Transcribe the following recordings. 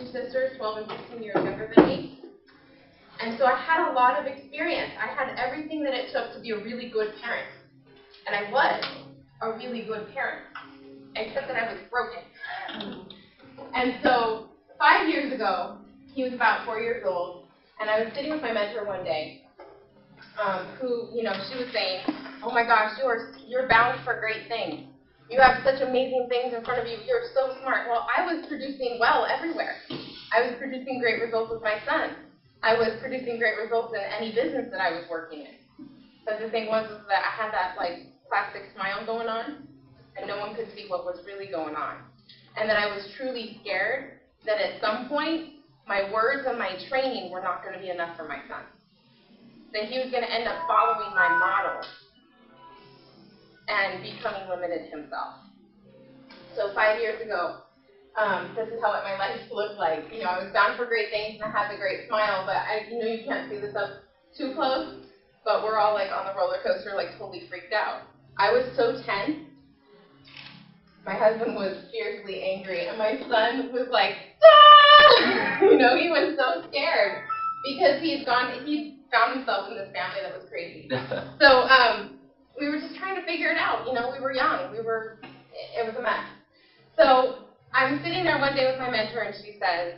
two sisters, 12 and 15 years younger than me. And so I had a lot of experience. I had everything that it took to be a really good parent. And I was a really good parent, except that I was broken. And so 5 years ago, he was about 4 years old, and I was sitting with my mentor one day, who, she was saying, oh my gosh, you're bound for great things. You have such amazing things in front of you. You're so smart. Well, I was producing well everywhere. I was producing great results with my son. I was producing great results in any business that I was working in. But the thing was that I had that plastic smile going on, and no one could see what was really going on. And that I was truly scared that at some point, my words and my training were not going to be enough for my son. That he was going to end up following my model and becoming limited himself. So 5 years ago, this is how my life looked like. I was bound for great things and I had the great smile, but you can't see this up too close, but we're all on the roller coaster, totally freaked out. I was so tense. My husband was fiercely angry, and my son was like, ah! He was so scared because he found himself in this family that was crazy. So we were just trying to figure it out. We were young. It was a mess. So I'm sitting there one day with my mentor, and she says,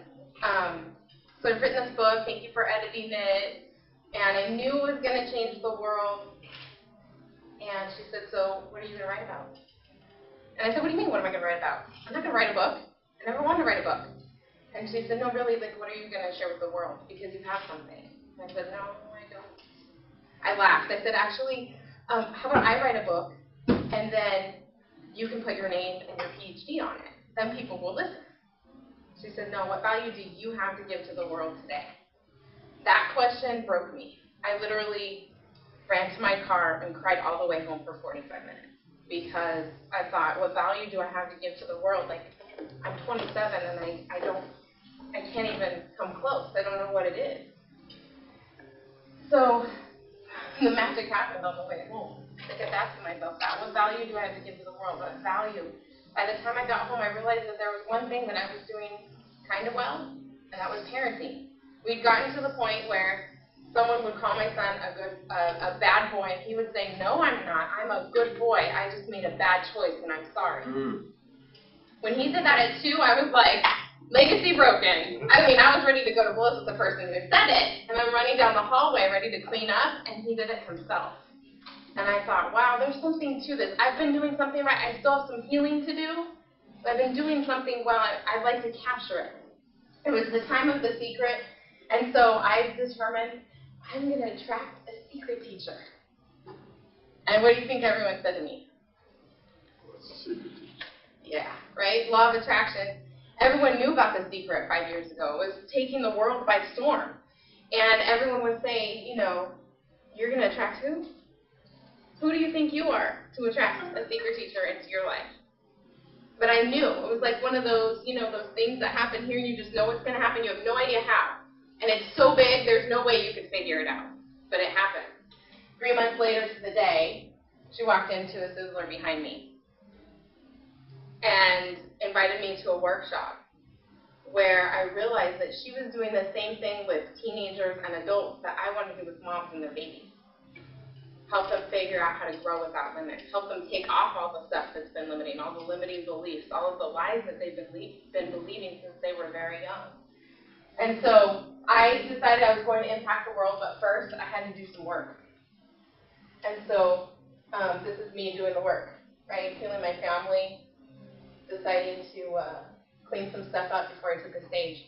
so I've written this book. Thank you for editing it. And I knew it was going to change the world. And she said, so what are you going to write about? And I said, what do you mean, what am I going to write about? I'm not going to write a book. I never wanted to write a book. And she said, no, really, what are you going to share with the world? Because you have something. And I said, no, I don't. I laughed. I said, actually, how about I write a book, and then you can put your name and your PhD on it. Then people will listen. She said, no, what value do you have to give to the world today? That question broke me. I literally ran to my car and cried all the way home for 45 minutes. Because I thought, what value do I have to give to the world? I'm 27 and I can't even come close. I don't know what it is. So the magic happened on the way home. I kept asking myself that. What value do I have to give to the world? What value? By the time I got home, I realized that there was one thing that I was doing kind of well, and that was parenting. We'd gotten to the point where someone would call my son a bad boy, and he would say, no, I'm not. I'm a good boy. I just made a bad choice, and I'm sorry. When he said that at 2, I was like, legacy broken. I was ready to go to blows with the person who said it, and I'm running down the hallway ready to clean up, and he did it himself. And I thought, wow, there's something to this. I've been doing something right. I still have some healing to do. But I've been doing something well. I'd like to capture it. It was the time of the secret, and so I determined I'm going to attract a secret teacher. And what do you think everyone said to me? Yeah, right? Law of attraction. Everyone knew about The Secret 5 years ago. It was taking the world by storm. And everyone would say, you're going to attract who? Who do you think you are to attract a secret teacher into your life? But I knew. It was like one of those, those things that happen here and you just know what's going to happen. You have no idea how. And it's so big, there's no way you could figure it out. But it happened. 3 months later to the day, she walked into a Sizzler behind me and invited me to a workshop where I realized that she was doing the same thing with teenagers and adults that I wanted to do with moms and their babies. Help them figure out how to grow without limits. Help them take off all the stuff that's been limiting, all the limiting beliefs, all of the lies that they've been believing since they were very young. And so I decided I was going to impact the world, but first I had to do some work. And so this is me doing the work, right? Healing my family, deciding to clean some stuff up before I took the stage.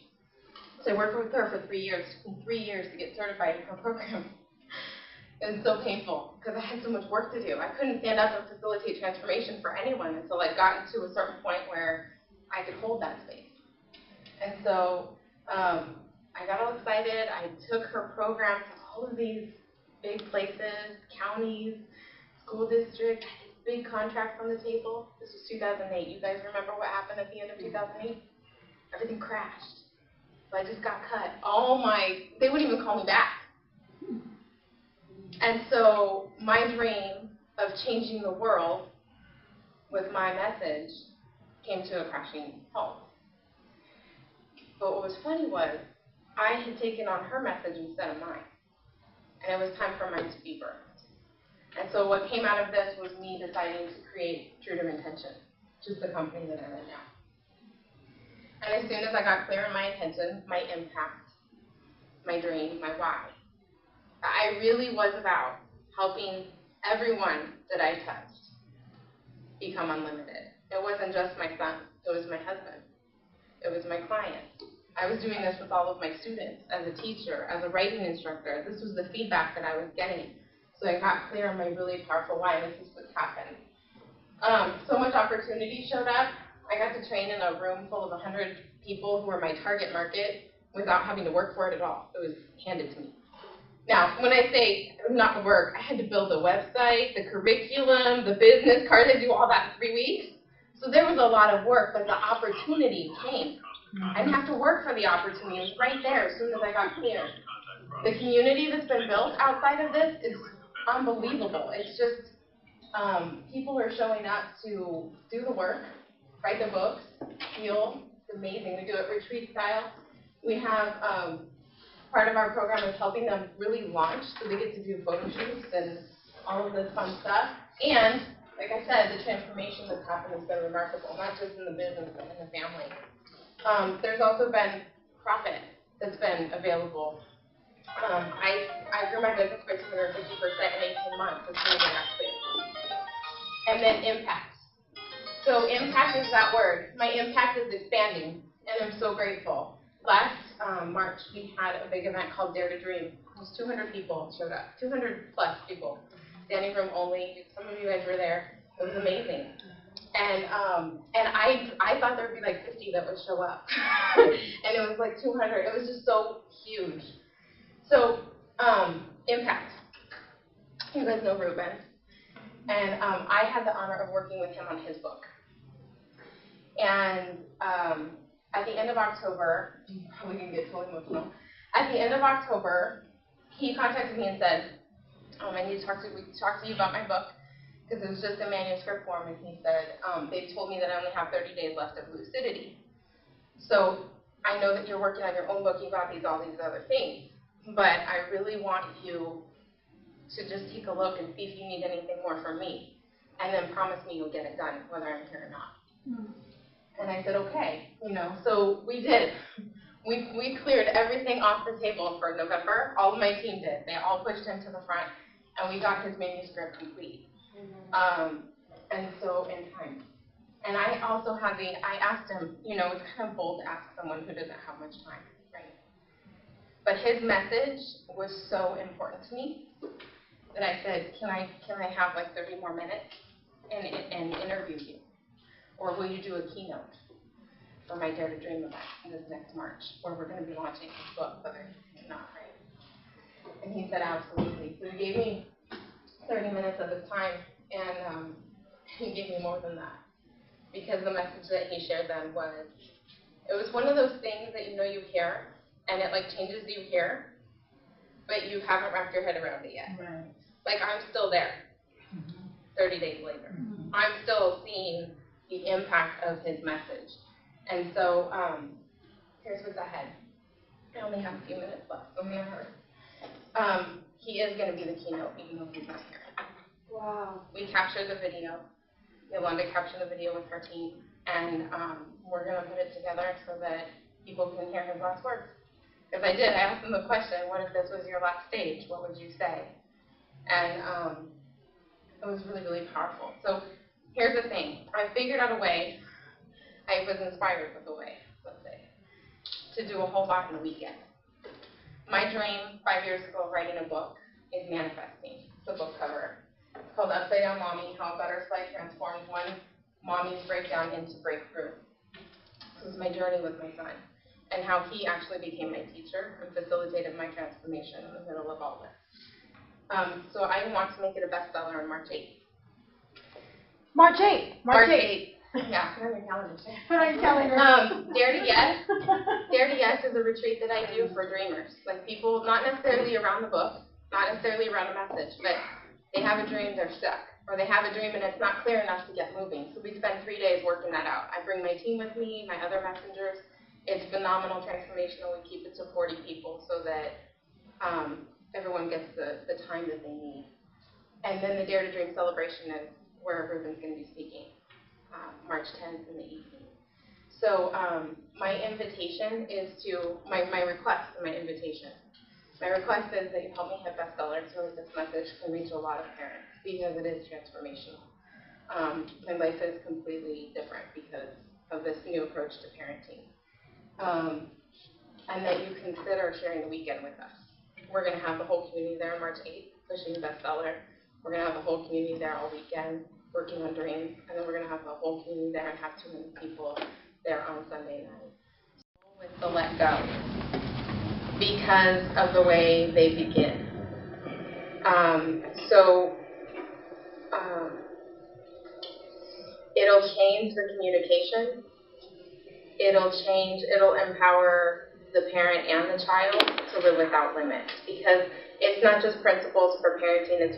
So I worked with her for 3 years. It took me 3 years to get certified in her program. It was so painful because I had so much work to do. I couldn't stand up and facilitate transformation for anyone until I'd gotten to a certain point where I could hold that space. And so I got all excited. I took her program to all of these big places, counties, school districts. I had these big contracts on the table. This was 2008. You guys remember what happened at the end of 2008? Everything crashed. So I just got cut. They wouldn't even call me back. And so my dream of changing the world with my message came to a crashing halt. But what was funny was I had taken on her message instead of mine. And it was time for mine to be birthed. And so what came out of this was me deciding to create True to Intention, which is the company that I run now. And as soon as I got clear on my intention, my impact, my dream, my why, I really was about helping everyone that I touched become unlimited. It wasn't just my son. It was my husband. It was my clients. I was doing this with all of my students as a teacher, as a writing instructor. This was the feedback that I was getting. So I got clear on my really powerful why, and this is what's happened. So much opportunity showed up. I got to train in a room full of 100 people who were my target market without having to work for it at all. It was handed to me. Now, when I say not work, I had to build a website, the curriculum, the business cards. I do all that in 3 weeks. So there was a lot of work, but the opportunity came. I didn't have to work for the opportunity. It was right there as soon as I got clear. The community that's been built outside of this is unbelievable. It's just people are showing up to do the work, write the books, heal. It's amazing. We do it retreat style. We have part of our program is helping them really launch, so they get to do photo shoots and all of this fun stuff. And, like I said, the transformation that's happened has been remarkable, not just in the business, but in the family. There's also been profit that's been available. I grew my business by 250% in 18 months as soon as I got clear. And then impact. So impact is that word. My impact is expanding, and I'm so grateful. Last March, we had a big event called Dare to Dream. Almost 200 people showed up, 200 plus people, standing room only. Some of you guys were there. It was amazing. And I thought there would be like 50 that would show up, and it was like 200. It was just so huge. So impact. You guys know Ruben, and I had the honor of working with him on his book. And at the end of October, I'm probably going to get totally emotional. At the end of October, he contacted me and said, I need to talk to you about my book, because it was just in manuscript form. And he said, they've told me that I only have 30 days left of lucidity. So I know that you're working on your own book. You've got all these other things. But I really want you to just take a look and see if you need anything more from me. And then promise me you'll get it done, whether I'm here or not. Mm-hmm. And I said, okay, so we did. We cleared everything off the table for November. All of my team did. They all pushed him to the front, and we got his manuscript complete. Mm-hmm. And so in time. And I also I asked him, it's kind of bold to ask someone who doesn't have much time, right? But his message was so important to me that I said, can I have like 30 more minutes and interview you? Or will you do a keynote for my Dare to Dream event this next March, where we're going to be launching this book, whether it's not, right? And he said, absolutely. So he gave me 30 minutes of his time, and he gave me more than that, because the message that he shared then was, it was one of those things that you hear, and it like changes you here, but you haven't wrapped your head around it yet. Right. Like, I'm still there 30 days later. Mm-hmm. I'm still seeing the impact of his message. And so here's what's ahead. I only have a few minutes left, so I'm going to hurry. He is going to be the keynote, even though he's not here. Wow. We captured the video. Yolanda captured the video with her team, and we're going to put it together so that people can hear his last words. Because I asked him the question, what if this was your last stage? What would you say? And it was really, really powerful. So here's the thing. I figured out a way. I was inspired with a way, let's say, to do a whole lot in a weekend. My dream 5 years ago of writing a book is manifesting. It's the book cover. It's called Upside Down Mommy, How a Butterfly Transformed One Mommy's Breakdown into Breakthrough. This was my journey with my son, and how he actually became my teacher and facilitated my transformation in the middle of all this. So I want to make it a bestseller on March 8th. March 8th. March 8th. Yeah, put on your calendar. Put on your calendar. Dare to Yes. Dare to Yes is a retreat that I do for dreamers. Like people, not necessarily around the book, not necessarily around a message, but they have a dream, they're stuck. Or they have a dream and it's not clear enough to get moving. So we spend 3 days working that out. I bring my team with me, my other messengers, It's phenomenal transformational. We keep it to 40 people so that everyone gets the time that they need. And then the Dare to Dream celebration is where Ruben's going to be speaking, March 10th in the evening. So my invitation is to, my request and my invitation. My request is that you help me hit bestseller so that this message can reach a lot of parents because it is transformational. My life is completely different because of this new approach to parenting. And that you consider sharing the weekend with us. We're going to have the whole community there on March 8th, pushing bestseller. We're going to have the whole community there all weekend, working on dreams. And then we're going to have the whole community there and have too many people there on Sunday night. With the let go, because of the way they begin. It'll change the communication. It'll empower the parent and the child to live without limits, because it's not just principles for parenting, it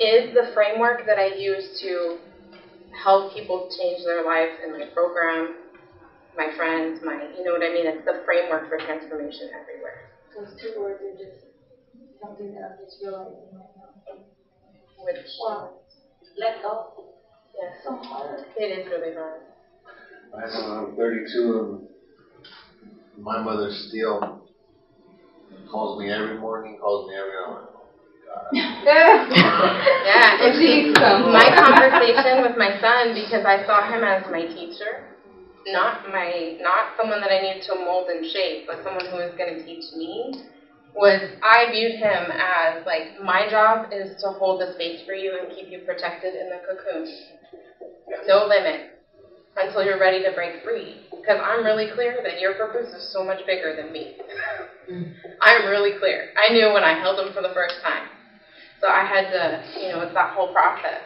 is the framework that I use to help people change their lives in my program, my friends, you know what I mean? It's the framework for transformation everywhere. Those two words are just something that I'm just realizing right now. Wow. Let go. Yeah. It's so hard. It is really hard. I know I'm 32 and my mother still calls me every morning, calls me every hour. Yeah, and see, my conversation with my son, because I saw him as my teacher, not someone that I needed to mold and shape, but someone who was going to teach me, was I viewed him as like, my job is to hold the space for you and keep you protected in the cocoon. No limit until you're ready to break free. Because I'm really clear that your purpose is so much bigger than me. I'm really clear. I knew when I held him for the first time. So I had to, it's that whole process.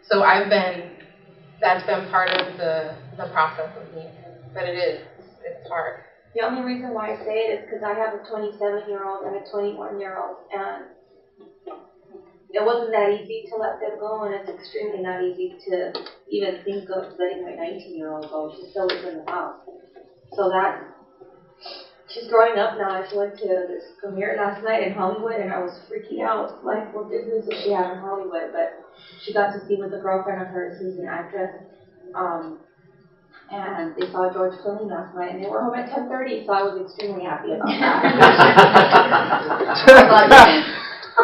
So that's been part of the process with me. But it's hard. The only reason why I say it is because I have a 27-year-old and a 21-year-old, and it wasn't that easy to let them go, and it's extremely not easy to even think of letting my 19-year-old go. She still lives in the house. So she's growing up now. She went to this premiere last night in Hollywood, and I was freaking out. Like, what business does she have in Hollywood? But she got to see with a girlfriend of hers who's an actress. And they saw George Clooney last night, and they were home at 10:30, so I was extremely happy about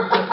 that.